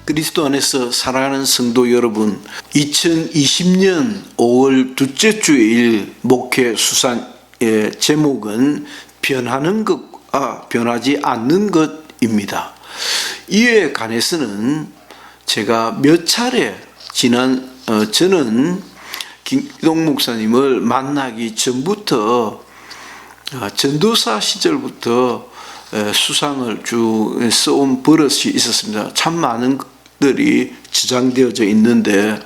그리스도 안에서 사랑하는 성도 여러분, 2020년 5월 둘째 주일 목회 수산의 제목은 변하는 것과 변하지 않는 것입니다. 이에 관해서는 제가 몇 차례 저는 김기동 목사님을 만나기 전부터 전도사 시절부터 수상을 쭉 써온 버릇이 있었습니다. 참 많은 것들이 저장되어져 있는데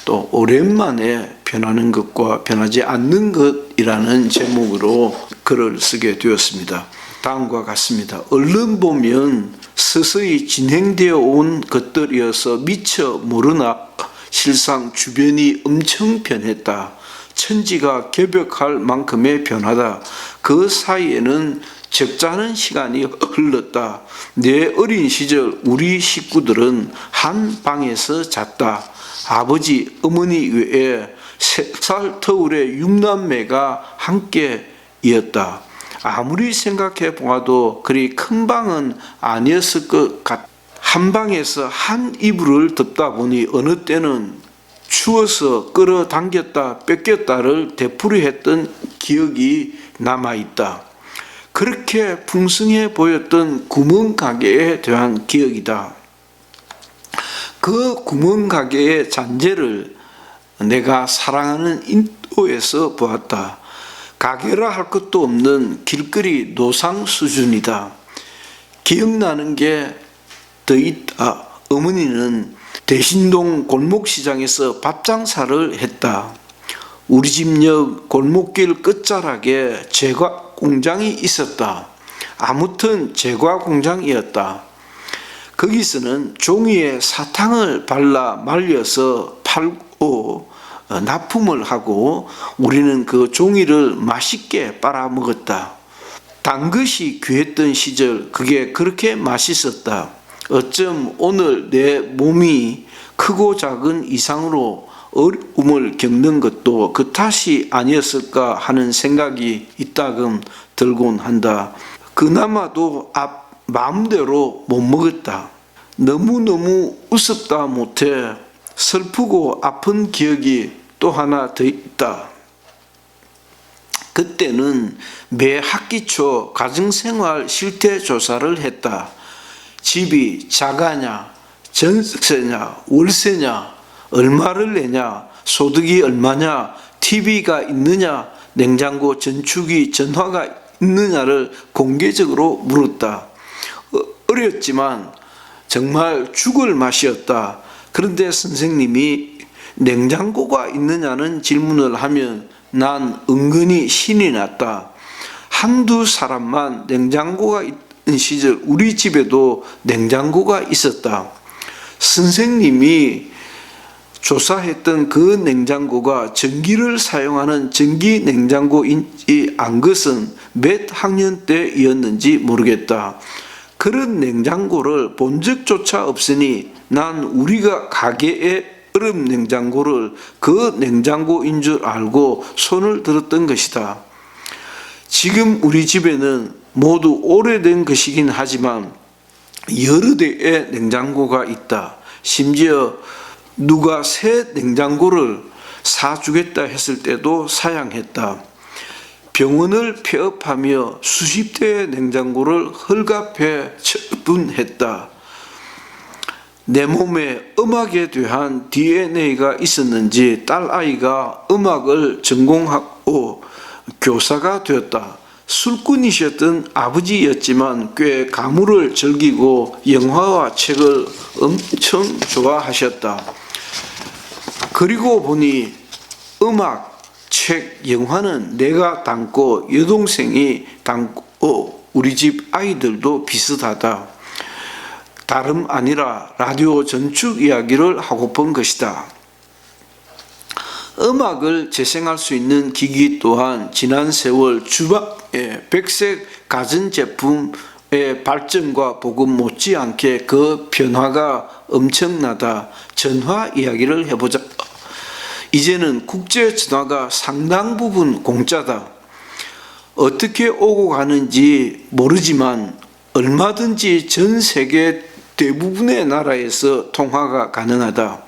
또 오랜만에 변하는 것과 변하지 않는 것이라는 제목으로 글을 쓰게 되었습니다. 다음과 같습니다. 얼른 보면 서서히 진행되어 온 것들이어서 미처 모르나 실상 주변이 엄청 변했다. 천지가 개벽할 만큼의 변화다. 그 사이에는 적잖은 시간이 흘렀다. 내 어린 시절 우리 식구들은 한 방에서 잤다. 아버지, 어머니 외에 3살 터울의 6남매가 함께이었다. 아무리 생각해 보아도 그리 큰 방은 아니었을 것 같다. 한 방에서 한 이불을 덮다 보니 어느 때는 추워서 끌어당겼다 뺏겼다를 되풀이했던 기억이 남아있다. 그렇게 풍성해 보였던 구멍가게에 대한 기억이다. 그 구멍가게의 잔재를 내가 사랑하는 인도에서 보았다. 가게라 할 것도 없는 길거리 노상 수준이다. 기억나는 게 더 있다. 어머니는 대신동 골목시장에서 밥장사를 했다. 우리 집 옆 골목길 끝자락에 제과 공장이 있었다. 아무튼 제과 공장이었다. 거기서는 종이에 사탕을 발라 말려서 팔고 납품을 하고 우리는 그 종이를 맛있게 빨아먹었다. 단 것이 귀했던 시절 그게 그렇게 맛있었다. 어쩜 오늘 내 몸이 크고 작은 이상으로 어려움을 겪는 것도 그 탓이 아니었을까 하는 생각이 이따금 들곤 한다. 그나마도 마음대로 못 먹었다. 너무너무 우습다 못해 슬프고 아픈 기억이 또 하나 더 있다. 그때는 매 학기 초 가정생활 실태조사를 했다. 집이 작아냐, 전세냐, 월세냐, 얼마를 내냐, 소득이 얼마냐, TV가 있느냐, 냉장고, 전축이, 전화가 있느냐를 공개적으로 물었다. 어렸지만 정말 죽을 맛이었다. 그런데 선생님이 냉장고가 있느냐는 질문을 하면 난 은근히 신이 났다. 한두 사람만 냉장고가 있는 시절 우리 집에도 냉장고가 있었다. 선생님이 조사했던 그 냉장고가 전기를 사용하는 전기 냉장고인지 안 것은 몇 학년 때였는지 모르겠다. 그런 냉장고를 본 적조차 없으니 난 우리가 가게에 얼음 냉장고를 그 냉장고인 줄 알고 손을 들었던 것이다. 지금 우리 집에는 모두 오래된 것이긴 하지만 여러 대의 냉장고가 있다. 심지어 누가 새 냉장고를 사주겠다 했을 때도 사양했다. 병원을 폐업하며 수십 대의 냉장고를 헐갑해 처분했다. 내 몸에 음악에 대한 DNA가 있었는지 딸아이가 음악을 전공하고 교사가 되었다. 술꾼이셨던 아버지였지만 꽤 가물을 즐기고 영화와 책을 엄청 좋아하셨다. 그리고 보니 음악, 책, 영화는 내가 담고 여동생이 담고 우리 집 아이들도 비슷하다. 다름 아니라 라디오 전축 이야기를 하고픈 것이다. 음악을 재생할 수 있는 기기 또한 지난 세월 주방의 백색 가전제품의 발전과 보급 못지않게 그 변화가 엄청나다. 전화 이야기를 해보자. 이제는 국제 전화가 상당 부분 공짜다. 어떻게 오고 가는지 모르지만 얼마든지 전 세계 대부분의 나라에서 통화가 가능하다.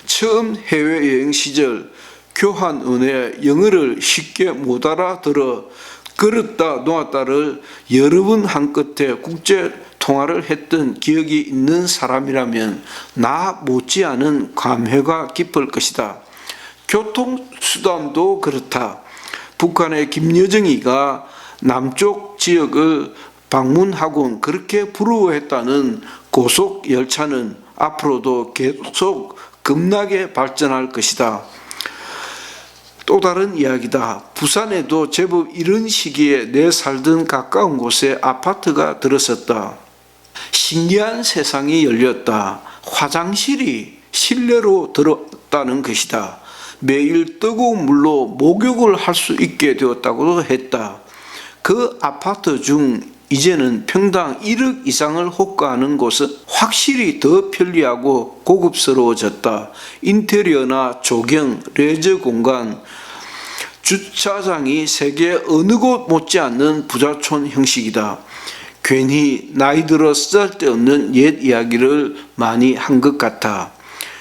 처음 해외여행 시절 교환은에 영어를 쉽게 못 알아들어 그렇다 놓았다를 여러 번 한 끝에 국제 통화를 했던 기억이 있는 사람이라면 나 못지않은 감회가 깊을 것이다. 교통수단도 그렇다. 북한의 김여정이가 남쪽 지역을 방문하곤 그렇게 부러워했다는 고속열차는 앞으로도 계속 급나게 발전할 것이다. 또 다른 이야기다. 부산에도 제법 이런 시기에 내 살던 가까운 곳에 아파트가 들어섰다. 신기한 세상이 열렸다. 화장실이 실내로 들었다는 것이다. 매일 뜨거운 물로 목욕을 할 수 있게 되었다고도 했다. 그 아파트 중 이제는 평당 1억 이상을 호가하는 곳은 확실히 더 편리하고 고급스러워졌다. 인테리어나 조경, 레저 공간, 주차장이 세계 어느 곳 못지않는 부자촌 형식이다. 괜히 나이 들어 쓰잘데없는 옛 이야기를 많이 한 것 같아.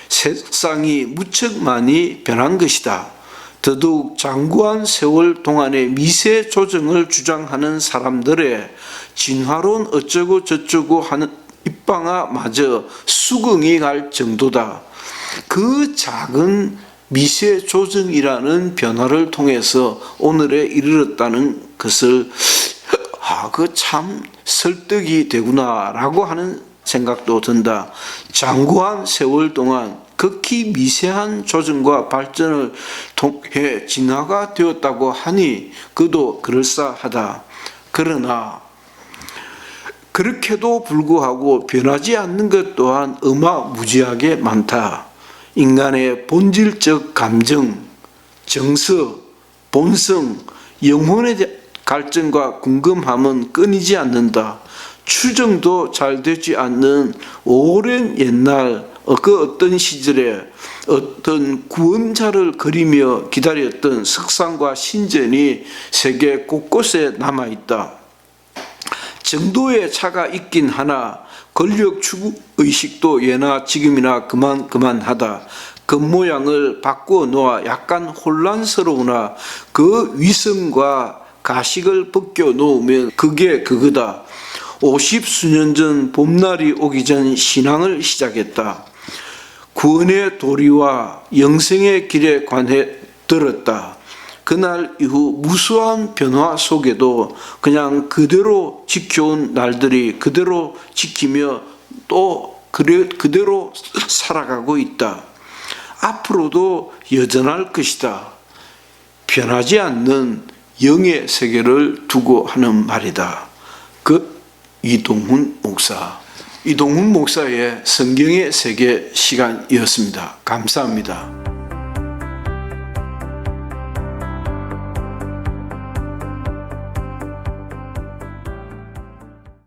세상이 무척 많이 변한 것이다. 더더욱 장구한 세월 동안의 미세 조정을 주장하는 사람들의 진화론 어쩌고 저쩌고 하는 입방아마저 수긍이 갈 정도다. 그 작은 미세 조정이라는 변화를 통해서 오늘에 이르렀다는 것을 그 참 설득이 되구나라고 하는 생각도 든다. 장구한 세월 동안 극히 미세한 조정과 발전을 통해 진화가 되었다고 하니 그도 그럴싸하다. 그러나 그렇게도 불구하고 변하지 않는 것 또한 어마무지하게 많다. 인간의 본질적 감정, 정서, 본성, 영혼에 대한 갈증과 궁금함은 끊이지 않는다. 추정도 잘 되지 않는 오랜 옛날 그 어떤 시절에 어떤 구원자를 그리며 기다렸던 석상과 신전이 세계 곳곳에 남아있다. 정도의 차가 있긴 하나 권력 추구 의식도 예나 지금이나 그만하다. 겉모양을 바꾸어 놓아 약간 혼란스러우나 그 위성과 가식을 벗겨 놓으면 그게 그거다. 50수년 전 봄날이 오기 전 신앙을 시작했다. 구원의 도리와 영생의 길에 관해 들었다. 그날 이후 무수한 변화 속에도 그냥 그대로 지켜온 날들이 그대로 지키며 또 그대로 살아가고 있다. 앞으로도 여전할 것이다. 변하지 않는 영의 세계를 두고 하는 말이다. 그 이동훈 목사의 성경의 세계 시간이었습니다. 감사합니다.